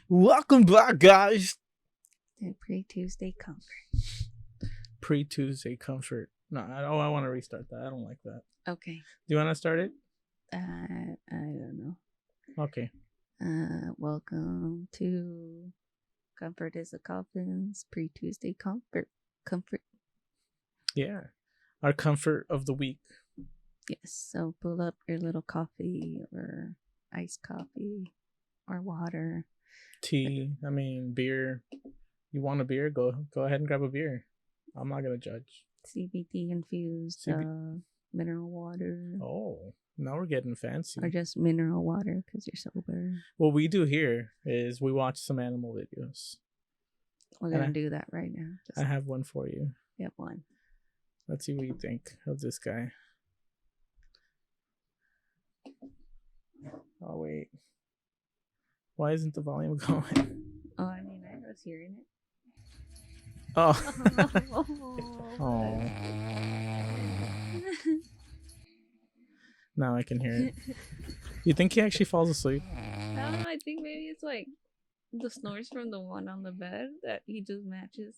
Welcome back, guys. Pre-Tuesday comfort. Pre-Tuesday comfort. No, I want to restart that. I don't like that. Okay. Do you want to start it? I don't know. Okay. Welcome to Comfort is a Coffin's Pre-Tuesday comfort. Yeah. Our comfort of the week. Yes. So pull up your little coffee or iced coffee or water. Tea. Beer. You want a beer? Go ahead and grab a beer. I'm not gonna judge. CBD infused mineral water. Oh, now we're getting fancy. Or just mineral water because you're sober. What we do here is we watch some animal videos. We're gonna do that right now. I have one for you. You have one. Let's see what you think of this guy. Oh wait. Why isn't the volume going? Oh, I was hearing it. Oh. Oh. Now I can hear it. You think he actually falls asleep? No, I think maybe it's like the snores from the one on the bed that he just matches.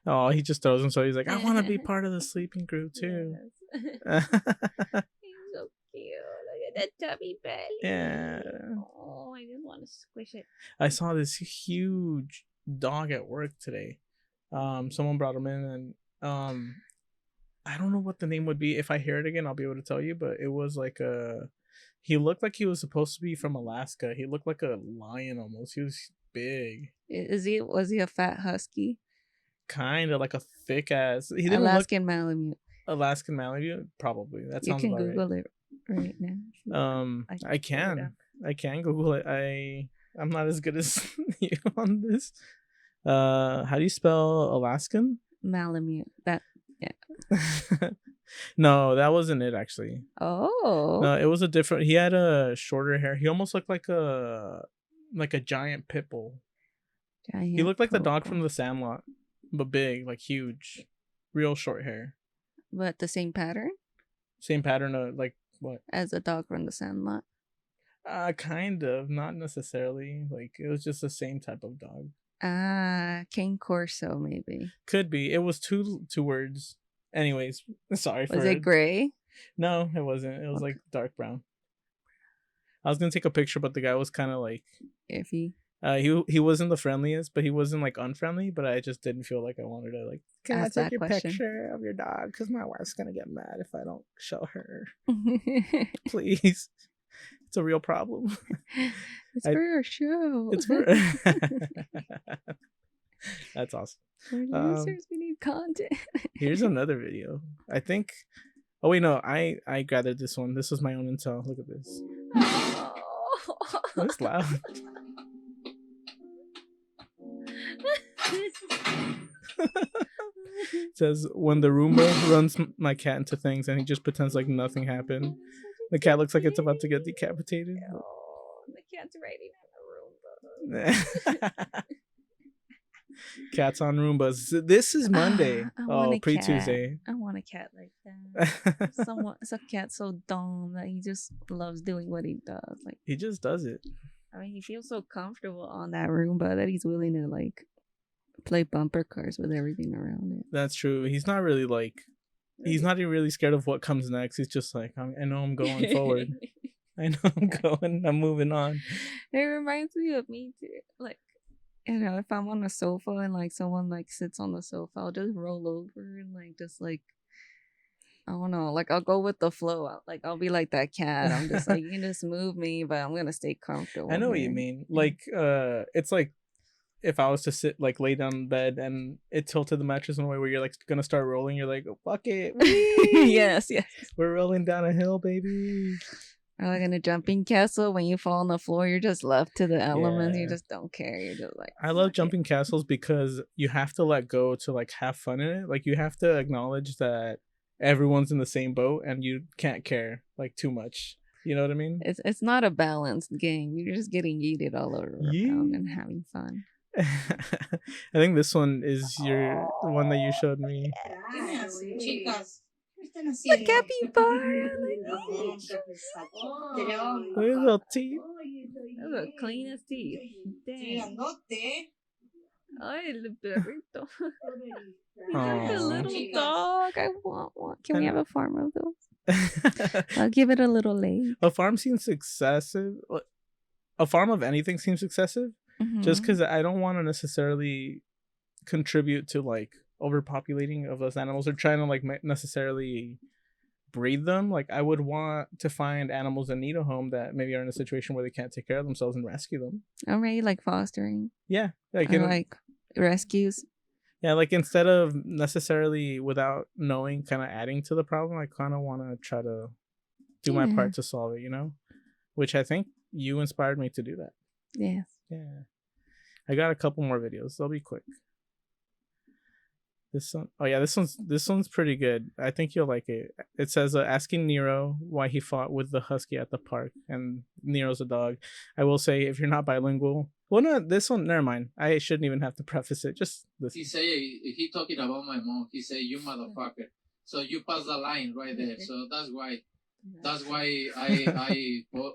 Oh, he just throws him, so he's like, I want to be part of the sleeping group too. Yes. He's so cute. Look at that tubby belly. Yeah. Oh, I just want to squish it. I saw this huge dog at work today. Someone brought him in, and I don't know what the name would be. If I hear it again, I'll be able to tell you. But it was like he looked like he was supposed to be from Alaska. He looked like a lion almost. He was big. Was he a fat husky? Kind of like a thick ass. He didn't Alaskan Malamute. Alaskan Malamute, probably. That sounds about right. You can Google it right now. I can Google it. I'm not as good as you on this. How do you spell Alaskan? Malamute. No, that wasn't it actually. Oh. No, it was a different. He had a shorter hair. He almost looked like a giant pit bull. He looked like the dog from The Sandlot, but big, like huge, real short hair. But the same pattern? Same pattern of like what? As a dog from The Sandlot? Kind of, not necessarily. Like it was just the same type of dog. Cane Corso maybe. Could be. It was two words. Anyways, sorry for. Was it gray? No, it wasn't. It was like dark brown. I was gonna take a picture, but the guy was kind of like iffy. He wasn't the friendliest, but he wasn't like unfriendly. But I just didn't feel like I wanted to like. Can I take your picture of your dog? Because my wife's gonna get mad if I don't show her. Please, it's a real problem. It's for our show. It's for. That's awesome. Producers, we need content. Here's another video. I think. Oh wait, no. I gathered this one. This was my own intel. Look at this. Oh. That's loud. It says when the Roomba runs my cat into things and he just pretends like nothing happened. The cat looks like it's about to get decapitated. Oh, the cat's riding on the Roomba. Cats on Roombas. This is Monday. Pre-Tuesday. I want a cat like that. It's a cat so dumb that he just loves doing what he does. Like he just does it. He feels so comfortable on that Roomba that he's willing to like play bumper cars with everything around it. That's true. He's not really like. He's not even really scared of what comes next. He's just like, I know I'm going forward. I know I'm moving on. It reminds me of me too. Like. If I'm on a sofa and like someone like sits on the sofa, I'll just roll over and like just like I don't know, like I'll go with the flow. I'll be like that cat. I'm just like you can just move me, but I'm gonna stay comfortable. I know what you mean. Like it's like if I was to sit like lay down in bed and it tilted the mattress in a way where you're like gonna start rolling, you're like, oh, fuck it. Yes. We're rolling down a hill, baby. Or like in a jumping castle, when you fall on the floor, you're just left to the elements. Yeah. You just don't care. You're just like. I love jumping castles because you have to let go to like have fun in it. Like you have to acknowledge that everyone's in the same boat and you can't care like too much. You know what I mean? It's not a balanced game. You're just getting yeeted all over around and having fun. I think this one is the one that you showed me. The capybara. Little teeth. Those are clean as teeth. Damn. Ay, el perrito. He's like a little dog. I want one. Can we have a farm of those? I'll give it a little leg. A farm seems excessive. A farm of anything seems excessive. Just because I don't want to necessarily contribute to like overpopulating of those animals or trying to like necessarily breed them. Like I would want to find animals that need a home that maybe are in a situation where they can't take care of themselves and rescue them. Alright, like fostering. Yeah, like like rescues. Yeah, like instead of necessarily without knowing kind of adding to the problem, I kind of want to try to do my part to solve it, you know? Which I think you inspired me to do that. Yes. Yeah. I got a couple more videos. They'll be quick. This one, oh yeah, this one's pretty good. I think you'll like it. It says asking Nero why he fought with the husky at the park, and Nero's a dog. I will say if you're not bilingual, well, no, this one, never mind. I shouldn't even have to preface it. Just listen. He say he talking about my mom. He say you motherfucker. So you pass the line right there. So that's why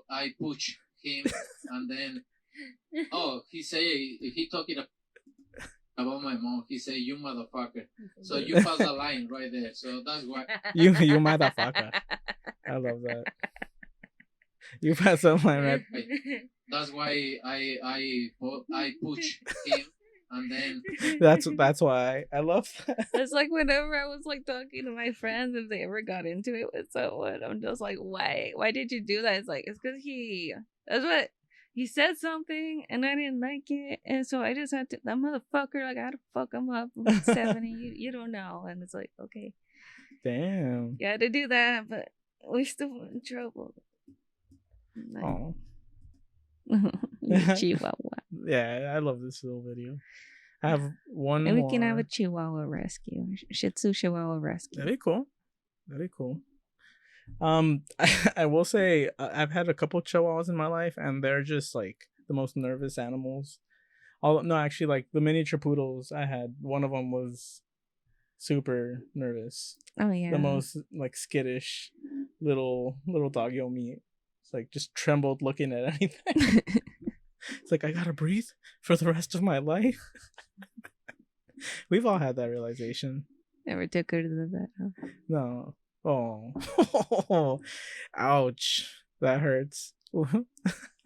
I push him, and then he say he talking about my mom. He say you motherfucker. So you pass the line right there. So that's why you motherfucker. I love that. You pass the line right. That's why I push him, and then that's why I love that. It's like whenever I was like talking to my friends, if they ever got into it with someone, I'm just like, why did you do that? It's like it's because he said something and I didn't like it, and so I just had to, that motherfucker, like I had to fuck him up. I'm 70, you don't know. And it's like, okay, damn, you had to do that, but we still in trouble. Like, oh. Chihuahua. Yeah, I love this little video. I have one and more. We can have a Chihuahua rescue. Shih Tzu Chihuahua rescue. That'd be cool. I will say I've had a couple Chihuahuas in my life, and they're just like the most nervous animals. Actually, like the miniature poodles I had, one of them was super nervous. Oh yeah. The most like skittish little doggy on me. It's like just trembled looking at anything. It's like I gotta breathe for the rest of my life. We've all had that realization. Never took her to the vet, huh? No. Oh. Ouch. That hurts.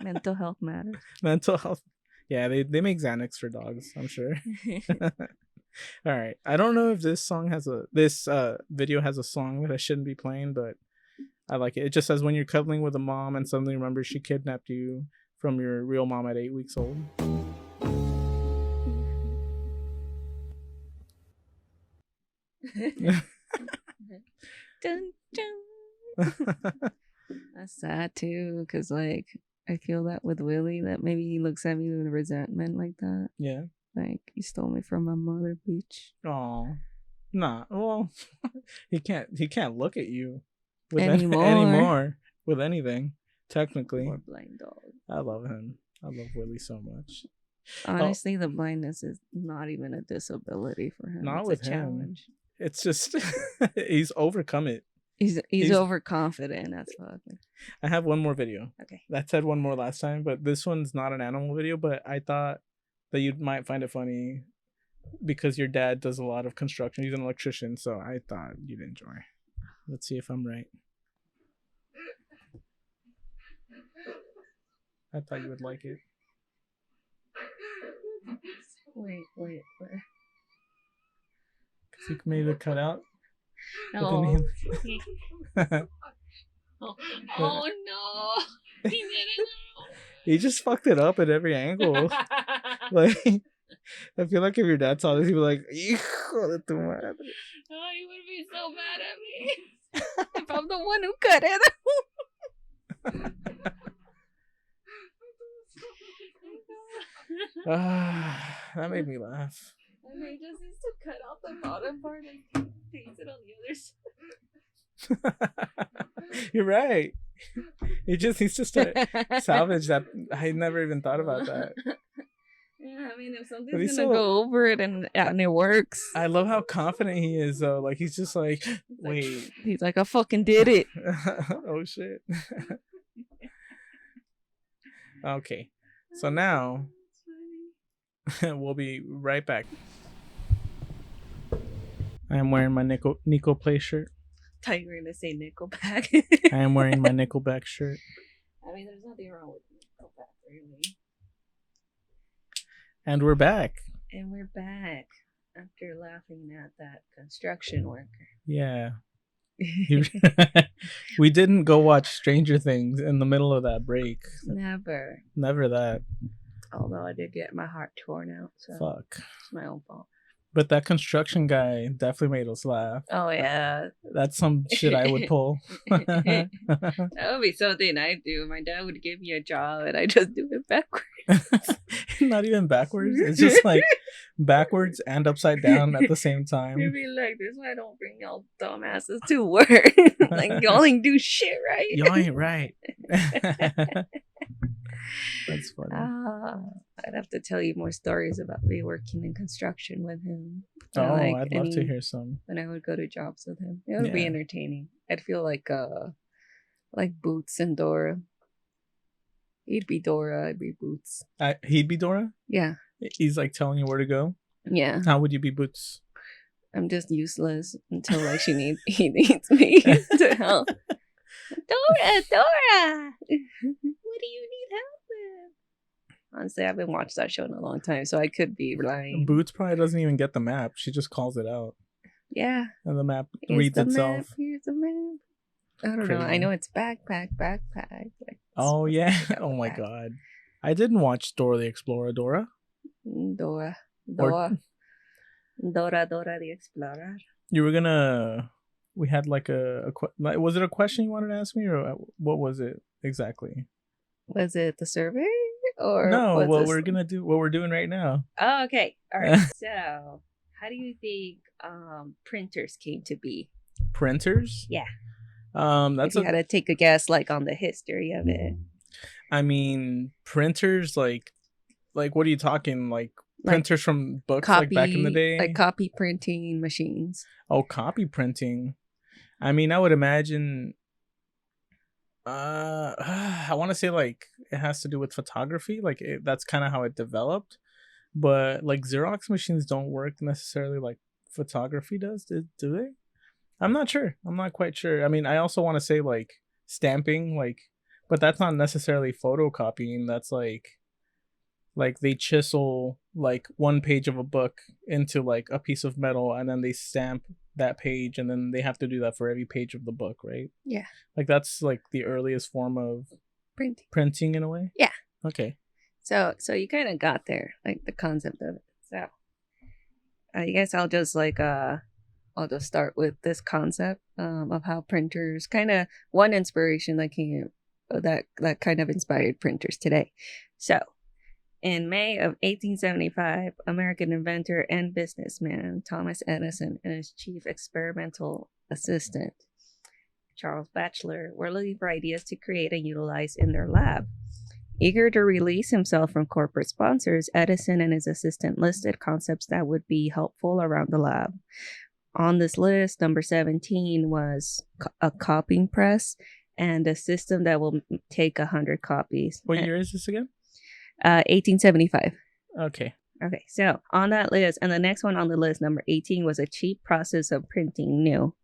Mental health matters. Mental health. Yeah, they make Xanax for dogs, I'm sure. All right. I don't know if this video has a song that I shouldn't be playing, but I like it. It just says when you're cuddling with a mom and suddenly remembers she kidnapped you from your real mom at 8 weeks old. Dun, dun. That's sad too, because like I feel that with Willie, that maybe he looks at me with resentment like that. Yeah. Like you stole me from my mother, bitch. Oh, nah. Well, he can't look at you with anymore with anything. Technically, poor blind dog. I love him. I love Willie so much. Honestly, the blindness is not even a disability for him. Not it's with a challenge. Him. It's just he's overcome it. He's overconfident. That's fucking. I have one more video. Okay. That said one more last time, but this one's not an animal video. But I thought that you might find it funny because your dad does a lot of construction. He's an electrician, so I thought you'd enjoy. Let's see if I'm right. I thought you would like it. Wait. Because he made it cut out. No. Oh no! He did it. He just fucked it up at every angle. Like, I feel like if your dad saw this, he'd be like, "Hijo de tu madre." Oh, he would be so mad at me if I'm the one who cut it. That made me laugh. I mean, he just needs to cut out the bottom part and paste it on the other side. You're right. He just needs to start salvage that. I never even thought about that. Yeah, I mean, if something's gonna go over it and it works. I love how confident he is, though. Like he's just like, Wait. He's like, I fucking did it. Oh shit. Okay. So now we'll be right back. I am wearing my Nico Play shirt. I thought you were gonna say Nickelback. I am wearing my Nickelback shirt. I mean, there's nothing wrong with Nickelback, really. And we're back. And we're back after laughing at that construction worker. Yeah. We didn't go watch Stranger Things in the middle of that break. Never that. Although I did get my heart torn out, so Fuck. it's my own fault. But that construction guy definitely made us laugh. Oh yeah, That's some shit I would pull. that would be something I do. My dad would give me a job and I just do it backwards. Not even backwards. It's just like backwards and upside down at the same time. You'd be like, "This is why I don't bring y'all dumbasses to work. Like y'all ain't do shit right. Y'all ain't right." That's funny. I'd have to tell you more stories about me working in construction with him. Oh, Like I'd love to hear some. when I would go to jobs with him. It would be Yeah. entertaining. I'd feel like Boots and Dora. He'd be Dora, I'd be Boots. He'd be Dora? Yeah. He's like telling you where to go? Yeah. How would you be Boots? I'm just useless until like he needs me to help. Dora, what do you need help with? Honestly, I haven't watched that show in a long time, so I could be lying. Boots probably doesn't even get the map. She just calls it out. Yeah. And the map Here's reads the itself. Map. Here's the map. I don't know. I Crazy. know it's backpack. Like, Oh, yeah. got the Oh, my back. God. I didn't watch Dora the Explorer, Dora. Dora Or- the Explorer. You were gonna... We had like was it a question you wanted to ask me, or what was it exactly? Was it the survey or No, was what this- we're doing right now. Oh, okay. All right. So, how do you think printers came to be? Printers? Yeah. That's If you had to take a guess, like on the history of it. I mean, printers like what are you talking? Like printers from books like back in the day? like copy printing machines. Oh, copy printing. I mean, I would imagine I want to say like it has to do with photography, like that's kind of how it developed. But like Xerox machines don't work necessarily like photography does, do they? I'm not sure. I'm not quite sure. I mean, I also want to say like stamping, like, but that's not necessarily photocopying. That's like they chisel like one page of a book into like a piece of metal, and then they stamp that page, and then they have to do that for every page of the book, right? Yeah. Like that's like the earliest form of printing in a way. Yeah. Okay. So you kind of got there, like the concept of it. So I guess I'll just start with this concept of how printers kind of one inspiration that came that kind of inspired printers today. So in May of 1875, American inventor and businessman Thomas Edison and his chief experimental assistant, Charles Batchelor, were looking for ideas to create and utilize in their lab. Eager to release himself from corporate sponsors, Edison and his assistant listed concepts that would be helpful around the lab. On this list, number 17 was a copying press and a system that will take 100 copies. What year is this again? 1875. Okay. Okay, so on that list, and the next one on the list, number 18, was a cheap process of printing new.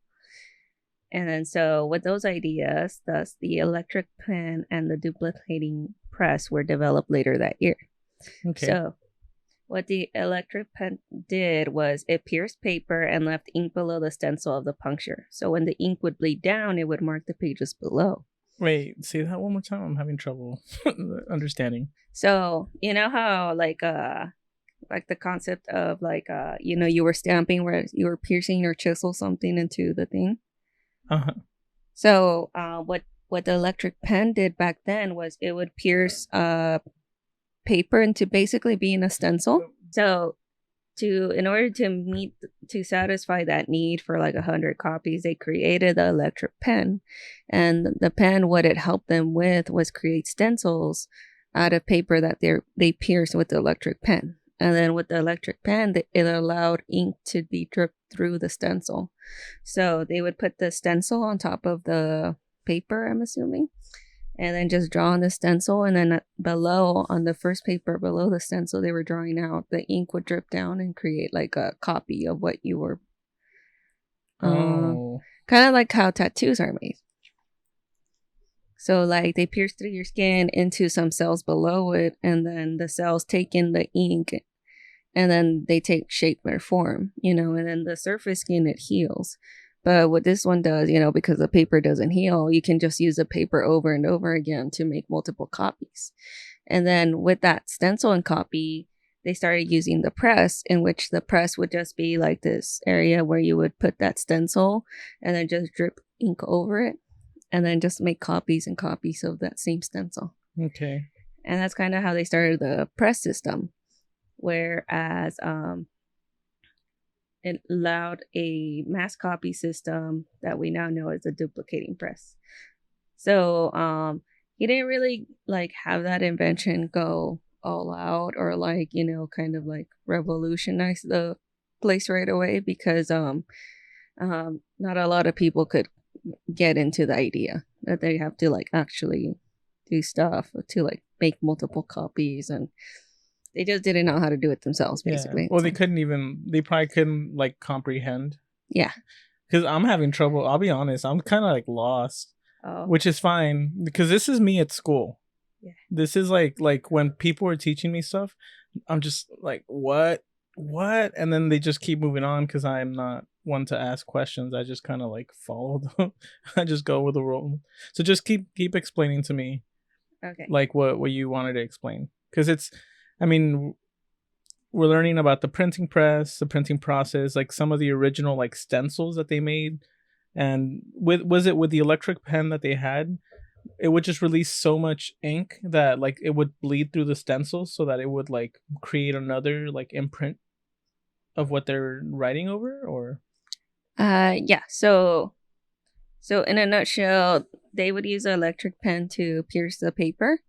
And then so with those ideas, thus the electric pen and the duplicating press were developed later that year. Okay. So what the electric pen did was it pierced paper and left ink below the stencil of the puncture. So when the ink would bleed down, it would mark the pages below. Wait, say that one more time. I'm having trouble understanding. So you know how like the concept of you were stamping where you were piercing or chisel something into the thing. Uh-huh. So what the electric pen did back then was it would pierce paper into basically being a stencil. So in order to satisfy that need for like 100 copies, they created the electric pen. And the pen, what it helped them with was create stencils out of paper that they pierced with the electric pen. And then with the electric pen, it allowed ink to be dripped through the stencil. So they would put the stencil on top of the paper, I'm assuming, and then just draw on the stencil. And then below, on the first paper below the stencil they were drawing out, the ink would drip down and create like a copy of what you were. Kind of like how tattoos are made. So like they pierce through your skin into some cells below it, and then the cells take in the ink, and then they take shape or form, and then the surface skin, it heals. But what this one does, because the paper doesn't heal, you can just use the paper over and over again to make multiple copies. And then with that stencil and copy, they started using the press, in which the press would just be like this area where you would put that stencil and then just drip ink over it, and then just make copies and copies of that same stencil. Okay. And that's kind of how they started the press system. Whereas it allowed a mass copy system that we now know as a duplicating press. So he didn't really like have that invention go all out or like, kind of like revolutionize the place right away, because not a lot of people could get into the idea that they have to like actually do stuff to like make multiple copies, and they just didn't know how to do it themselves, basically. Yeah. Well, they probably couldn't like comprehend. Yeah. Because I'm having trouble. I'll be honest. I'm kind of like lost, which is fine because this is me at school. Yeah. This is like when people are teaching me stuff, I'm just like, what? And then they just keep moving on because I'm not one to ask questions. I just kind of like follow them. I just go with the role. So just keep explaining to me. Okay. Like what you wanted to explain. Because we're learning about the printing press, the printing process, like some of the original like stencils that they made. And was it with the electric pen that they had? It would just release so much ink that like it would bleed through the stencils so that it would like create another like imprint of what they're writing over, or yeah. So in a nutshell, they would use an electric pen to pierce the paper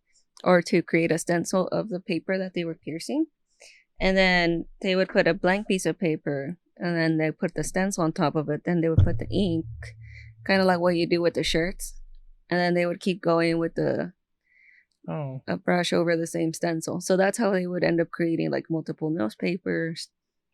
or to create a stencil of the paper that they were piercing. And then they would put a blank piece of paper and then they put the stencil on top of it. Then they would put the ink, kind of like what you do with the shirts. And then they would keep going with a brush over the same stencil. So that's how they would end up creating like multiple newspapers,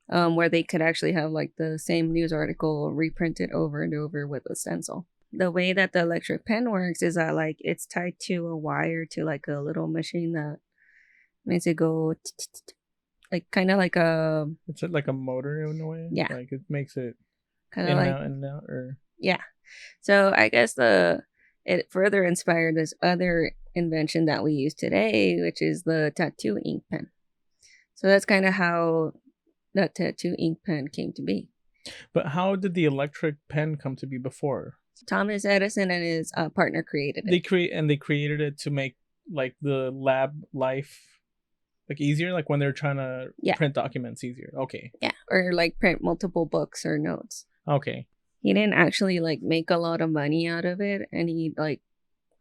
where they could actually have like the same news article reprinted over and over with a stencil. The way that the electric pen works is that like it's tied to a wire to like a little machine that makes it go like kind of like a... It's like a motor in a way? Yeah. Like it makes it kind of like... in and out, or... Yeah. So I guess it further inspired this other invention that we use today, which is the tattoo ink pen. So that's kind of how that tattoo ink pen came to be. But how did the electric pen come to be before? Thomas Edison and his partner created it. They created it to make like the lab life like easier, like when they're trying to print documents easier. Okay. Yeah, or like print multiple books or notes. Okay. He didn't actually like make a lot of money out of it, and he like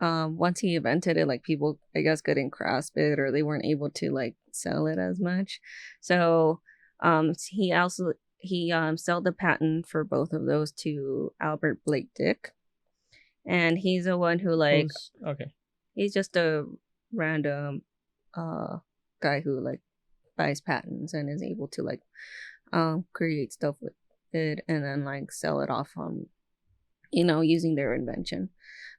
once he invented it, like people I guess couldn't grasp it, or they weren't able to like sell it as much. So he sold the patent for both of those to Albert Blake Dick, and he's the one who like he's just a random guy who like buys patents and is able to like create stuff with it and then like sell it off on using their invention.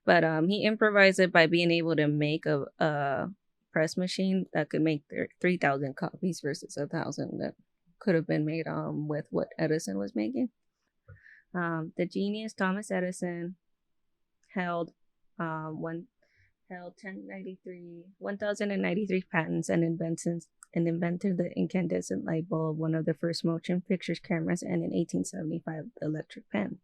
But he improvised it by being able to make a press machine that could make 3,000 copies versus 1,000 that could have been made with what Edison was making. The genius Thomas Edison held 1,093 patents and inventions, and invented the incandescent light bulb, one of the first motion picture cameras, and in 1875 the electric pen.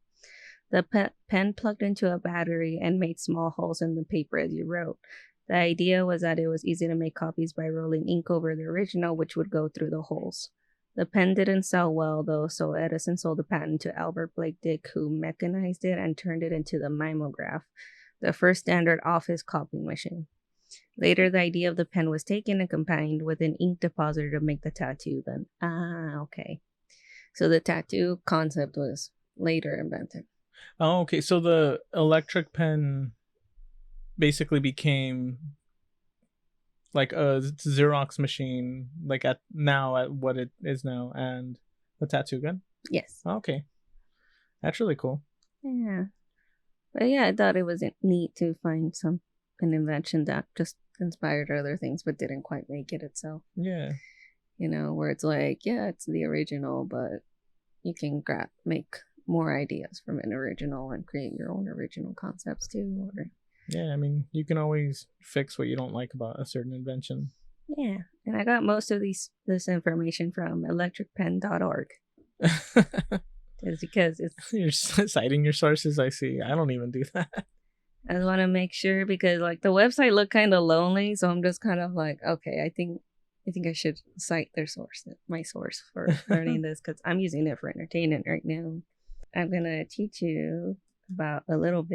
The pen plugged into a battery and made small holes in the paper as you wrote. The idea was that it was easy to make copies by rolling ink over the original, which would go through the holes. The pen didn't sell well, though, so Edison sold the patent to Albert Blake Dick, who mechanized it and turned it into the mimeograph, the first standard office copying machine. Later, the idea of the pen was taken and combined with an ink depositor to make the tattoo. Then, okay. So the tattoo concept was later invented. Oh, okay. So the electric pen basically became like a Xerox machine, like at what it is now, and the tattoo gun. Yes. Okay, that's really cool. Yeah. But yeah, I thought it was neat to find an invention that just inspired other things but didn't quite make it itself. Yeah. You know, where it's like, yeah, it's the original, but you can make more ideas from an original and create your own original concepts too. Or yeah, I mean, you can always fix what you don't like about a certain invention. Yeah, and I got most of this information from electricpen.org. It's because you're citing your sources. I see. I don't even do that. I just want to make sure because like the website looked kind of lonely, so I'm just kind of like, okay, I think I should cite my source for learning this because I'm using it for entertainment right now. I'm gonna teach you about a little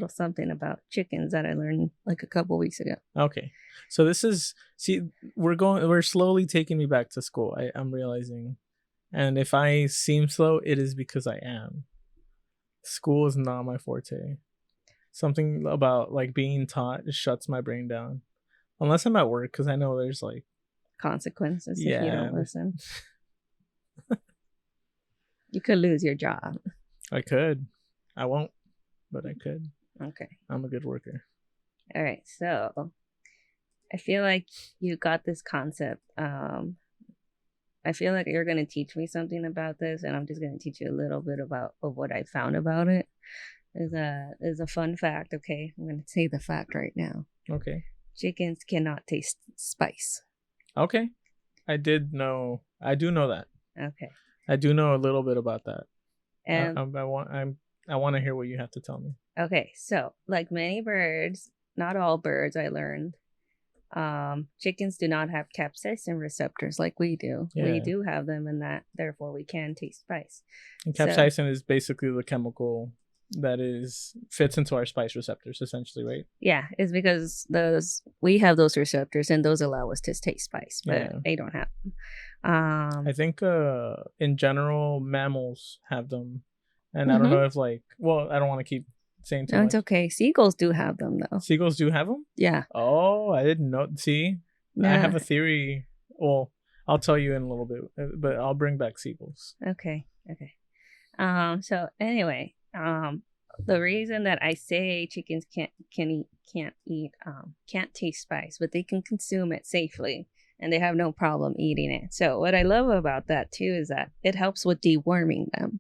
something about chickens that I learned like a couple weeks ago. Okay, so this is we're slowly taking me back to school. I'm realizing. And if I seem slow, it is because I am. School is not my forte. Something about like being taught just shuts my brain down. Unless I'm at work, because I know there's like consequences if you don't listen. You could lose your job. I could. I won't, but I could. Okay. I'm a good worker. All right. So I feel like you got this concept. I feel like you're going to teach me something about this, and I'm just going to teach you a little bit of what I found about it. There's a fun fact, okay? I'm going to say the fact right now. Okay. Chickens cannot taste spice. Okay. I do know that. Okay. I do know a little bit about that. And I want to hear what you have to tell me. Okay, so like many birds, not all birds, I learned, chickens do not have capsaicin receptors like we do. Yeah. We do have them, and that therefore we can taste spice. And capsaicin is basically the chemical that fits into our spice receptors, essentially, right? Yeah, it's because we have those receptors, and those allow us to taste spice, but they don't have them. I think in general, mammals have them, and I don't know if I don't want to keep saying too much. It's okay. Seagulls do have them, though. Seagulls do have them? Yeah. Oh, I didn't know. See, I have a theory. Well, I'll tell you in a little bit, but I'll bring back seagulls. Okay. So anyway, the reason that I say chickens can't taste spice, but they can consume it safely, and they have no problem eating it. So what I love about that too is that it helps with deworming them.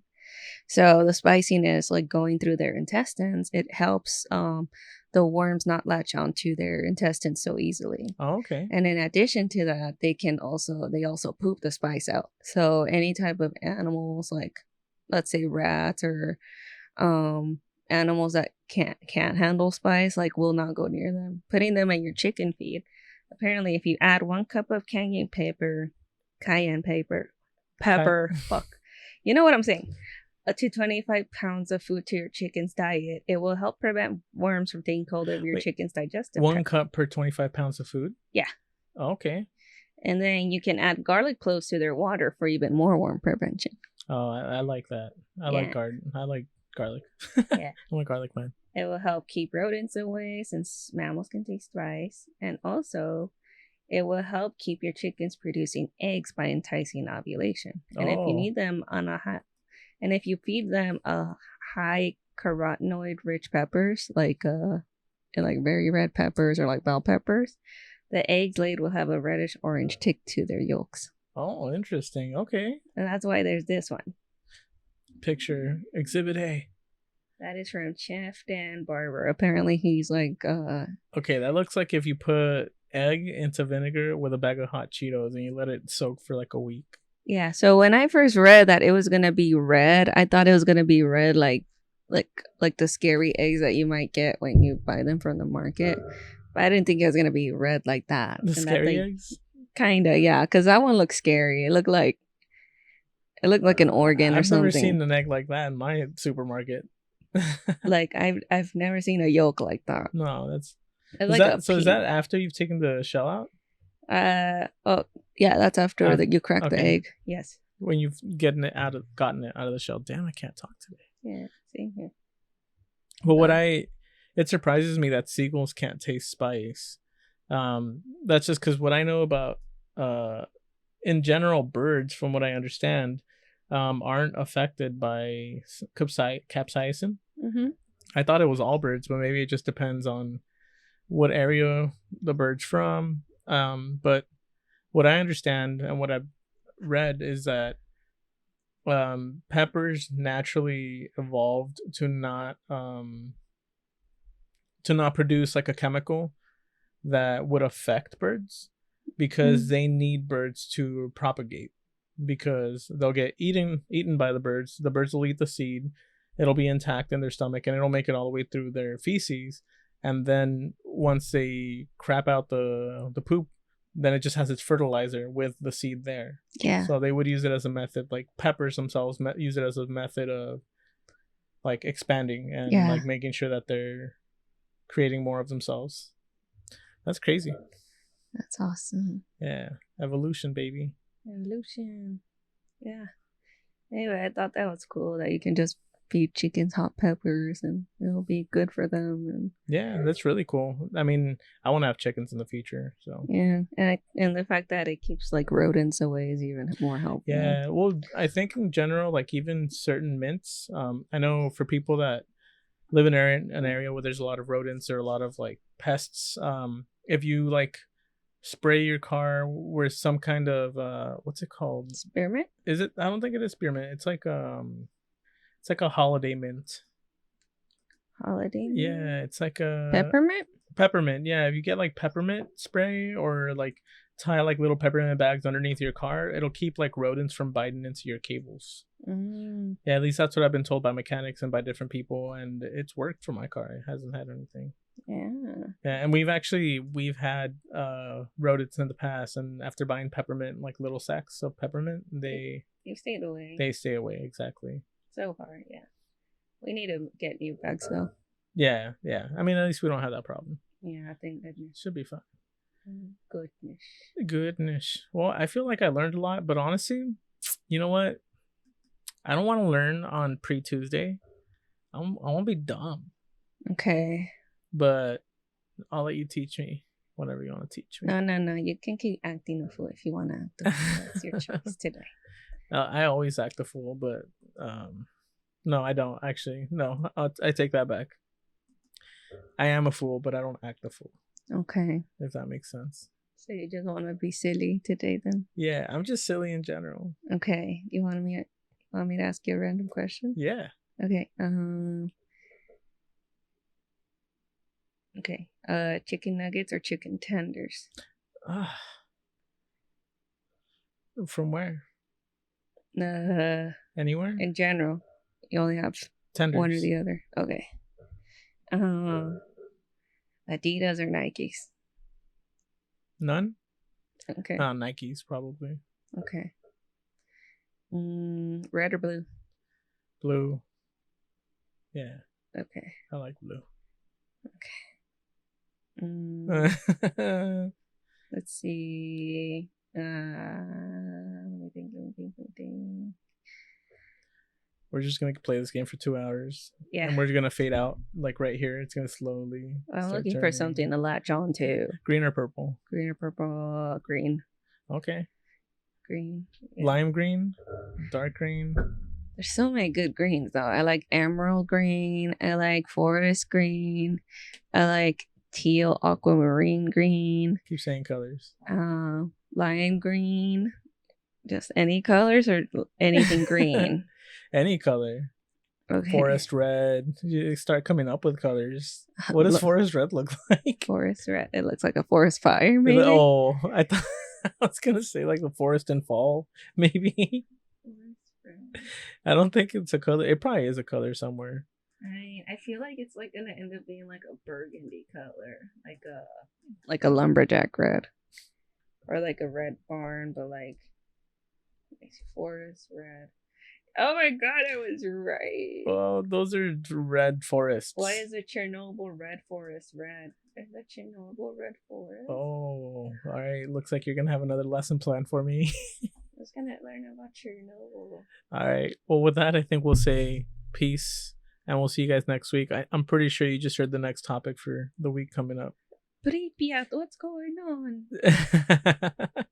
So the spiciness, like going through their intestines, it helps the worms not latch onto their intestines so easily. Oh, okay. And in addition to that, they also poop the spice out. So any type of animals, like let's say rats or animals that can't handle spice, like will not go near them. Putting them in your chicken feed. Apparently, if you add 1 cup of cayenne pepper, fuck, you know what I'm saying? To 25 pounds of food to your chicken's diet, it will help prevent worms from taking hold of your chicken's digestive tract. 1 cup per 25 pounds of food? Yeah. Okay. And then you can add garlic cloves to their water for even more worm prevention. Oh, I like that. I like garlic. Yeah. I'm a garlic man. It will help keep rodents away since mammals can taste spice. And also, it will help keep your chickens producing eggs by enticing ovulation. And if you need them if you feed them high carotenoid rich peppers, like very red peppers or like bell peppers, the eggs laid will have a reddish orange tick to their yolks. Oh, interesting. Okay. And that's why there's this one. Picture Exhibit A. That is from Chef Dan Barber. Apparently he's like okay, that looks like if you put egg into vinegar with a bag of hot Cheetos and you let it soak for like a week. Yeah, so when I first read that it was gonna be red, I thought it was gonna be red like the scary eggs that you might get when you buy them from the market. But I didn't think it was gonna be red like that. The scary eggs? Kinda, yeah, because that one looked scary. It looked like an organ or something. I've never seen an egg like that in my supermarket. Like I've never seen a yolk like that. No, It's Is like a that so? Is that after you've taken the shell out? Oh yeah, that's after that you crack the okay. egg. Yes. When you've gotten it out of the shell. Damn, I can't talk today. Yeah. See here. But it surprises me that seagulls can't taste spice. That's just because what I know about in general, birds, from what I understand, aren't affected by capsaicin. Mm-hmm. I thought it was all birds, but maybe it just depends on what area the bird's from. But what I understand and what I've read is that peppers naturally evolved to not produce like a chemical that would affect birds, because they need birds to propagate, because they'll get eaten by the birds will eat the seed, it'll be intact in their stomach, and it'll make it all the way through their feces, and then once they crap out the poop, then it just has its fertilizer with the seed there. Yeah. So they would use it as a method, like peppers themselves use it as a method of like expanding and like making sure that they're creating more of themselves. That's crazy. That's awesome. Yeah. Evolution, baby. Evolution. Yeah. Anyway, I thought that was cool that you can just feed chickens hot peppers and it'll be good for them. And yeah, that's really cool. I mean, I want to have chickens in the future, so yeah, and the fact that it keeps like rodents away is even more helpful. Yeah, well, I think in general, like even certain mints. I know for people that live in an area where there's a lot of rodents or a lot of like pests. If you like spray your car with some kind of what's it called? Spearmint? Is it? I don't think it is spearmint. It's like a holiday mint. Holiday mint? Yeah, it's like a peppermint. Yeah, if you get like peppermint spray or like tie like little peppermint bags underneath your car, it'll keep like rodents from biting into your cables. Yeah, at least that's what I've been told by mechanics and by different people, and it's worked for my car. It hasn't had anything. Yeah, and we've had rodents in the past, and after buying peppermint, like little sacks of peppermint, they stayed away. They stay away, exactly. So far, yeah. We need to get new bags though. Yeah. I mean, at least we don't have that problem. Yeah, I think that should be fine. Goodness. Well, I feel like I learned a lot, but honestly, you know what? I don't want to learn on pre-Tuesday. I want to be dumb. Okay. But I'll let you teach me whatever you want to teach me. No. You can keep acting a fool if you want to act a fool. That's your choice today. I always act a fool, but no, I don't actually. No, I take that back. I am a fool, but I don't act a fool. Okay. If that makes sense. So you just want to be silly today, then? Yeah, I'm just silly in general. Okay. You want me to ask you a random question? Yeah. Okay. Okay. Chicken nuggets or chicken tenders? From where? Anywhere? In general. You only have tenders. One or the other. Okay. Adidas or Nikes? None? Okay. Nikes, probably. Okay. Red or blue? Blue. Yeah. Okay. I like blue. Okay. Let's see. Let me think. We're just gonna play this game for 2 hours. Yeah. And we're gonna fade out like right here. It's gonna slowly. I'm looking for something to latch on to. Green or purple? Green. Okay. Green. Yeah. Lime green, dark green. There's so many good greens though. I like emerald green. I like forest green. I like teal aquamarine green. Keep saying colors. Lime green. Just any colors or anything green? Any color. Okay. Forest red. You start coming up with colors. What does forest red look like? Forest red. It looks like a forest fire, maybe. Oh, I thought I was gonna say like the forest in fall, maybe. I don't think it's a color. It probably is a color somewhere. I feel like it's like gonna end up being like a burgundy color, like a lumberjack red, or like a red barn, but like forest red. Oh my god, I was right. Well, those are red forests. Why is the Chernobyl red forest red? Is the Chernobyl red forest? Oh, all right. Looks like you're gonna have another lesson plan for me. I was gonna learn about Chernobyl. All right. Well, with that, I think we'll say peace, and we'll see you guys next week. I'm pretty sure you just heard the next topic for the week coming up. Pripyat, what's going on?